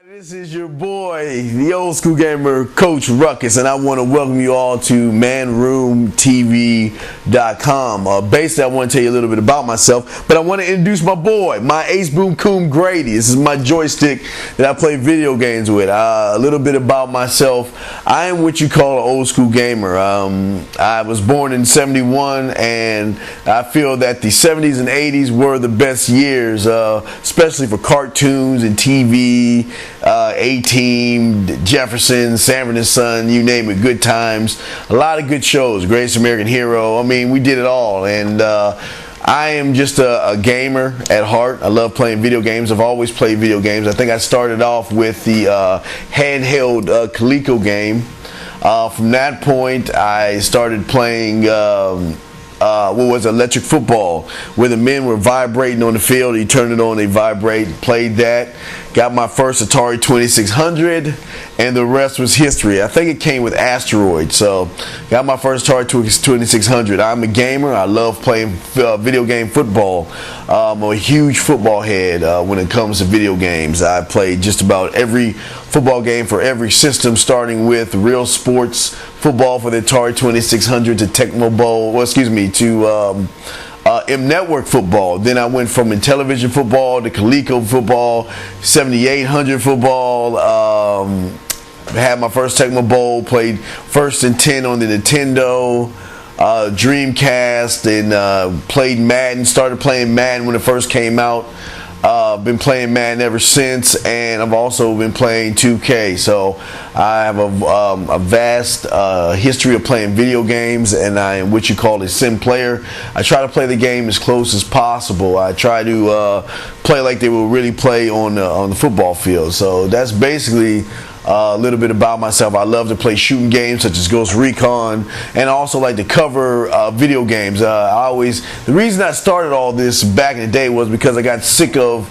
This is your boy, the old school gamer, Coach Ruckus, and I want to welcome you all to manroomtv.com. Basically, I want to tell you a little bit about myself, but I want to introduce my boy, my ace boom coon Grady. This is my joystick that I play video games with. A little bit about myself. I am what you call an old school gamer. I was born in '71, and I feel that the '70s and '80s were the best years, especially for cartoons and TV. A-Team, Jefferson, Sanford and Son, you name it, Good Times, a lot of good shows, Greatest American Hero. I mean, we did it all, and I am just a gamer at heart. I love playing video games. I've always played video games. I think I started off with the handheld Coleco game. From that point, I started playing electric football, where the men were vibrating on the field. You turn it on, they vibrate. Played that. Got my first Atari 2600, and the rest was history. I think it came with Asteroid, so got my first Atari 2600. I'm a gamer. I love playing video game football. I'm a huge football head when it comes to video games. I played just about every football game for every system, starting with Real Sports Football for the Atari 2600 to M-Network football. Then I went from Intellivision football to Coleco football, 7800 football. Had my first Tecmo Bowl, played 1st and 10 on the Nintendo, Dreamcast, and played Madden. Started playing Madden when it first came out. Been playing Madden ever since, and I've also been playing 2K. So I have a vast history of playing video games, and I am what you call a sim player. I try to play the game as close as possible. I try to play like they will really play on the football field. So that's basically a little bit about myself. I love to play shooting games such as Ghost Recon, and I also like to cover video games. The reason I started all this back in the day was because I got sick of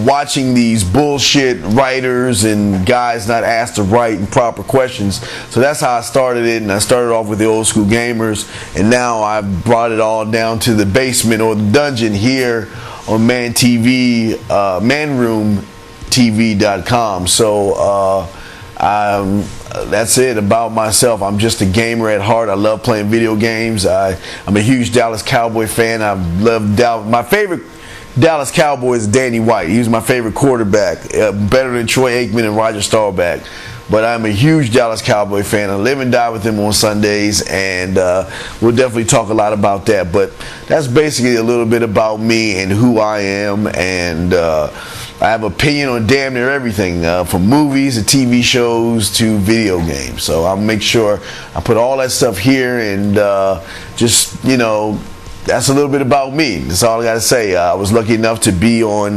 watching these bullshit writers and guys not asked to write proper questions. So that's how I started it, and I started off with the old school gamers, and now I've brought it all down to the basement or the dungeon here on manroomtv.com. So that's it about myself. I'm just a gamer at heart. I love playing video games. I'm a huge Dallas Cowboy fan. I love Dallas. My favorite Dallas Cowboy is Danny White. He was my favorite quarterback, better than Troy Aikman and Roger Staubach. But I'm a huge Dallas Cowboy fan. I live and die with him on Sundays, and we'll definitely talk a lot about that. But that's basically a little bit about me and who I am, and I have opinion on damn near everything, from movies to TV shows to video games. So I'll make sure I put all that stuff here, and that's a little bit about me. That's all I got to say. I was lucky enough to be on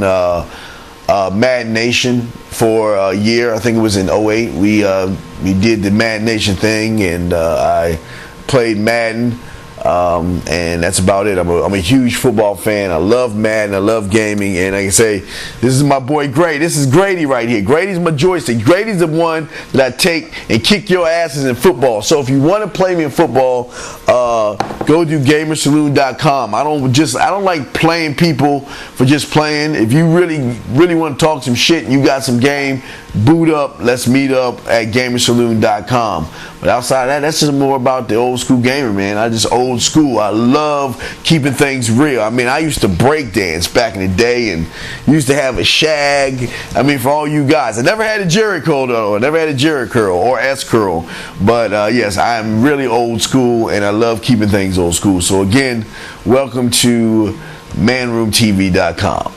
Madden Nation for a year. I think it was in '08. We did the Madden Nation thing, and I played Madden. And that's about it. I'm a huge football fan. I love Madden. I love gaming. And I can say, this is my boy Grady. This is Grady right here. Grady's my joystick. Grady's the one that I take and kick your asses in football. So if you want to play me in football, go to gamersaloon.com. I don't like playing people for just playing. If you really want to talk some shit and you got some game, boot up. Let's meet up at gamersaloon.com. But outside of that, that's just more about the old school gamer, man. I just old school. I love keeping things real. I mean, I used to break dance back in the day and used to have a shag. I mean, for all you guys, I never had a Jerry curl though. I never had a Jerry curl or S curl. But yes, I am really old school, and I love keeping things old school. So again, welcome to manroomtv.com.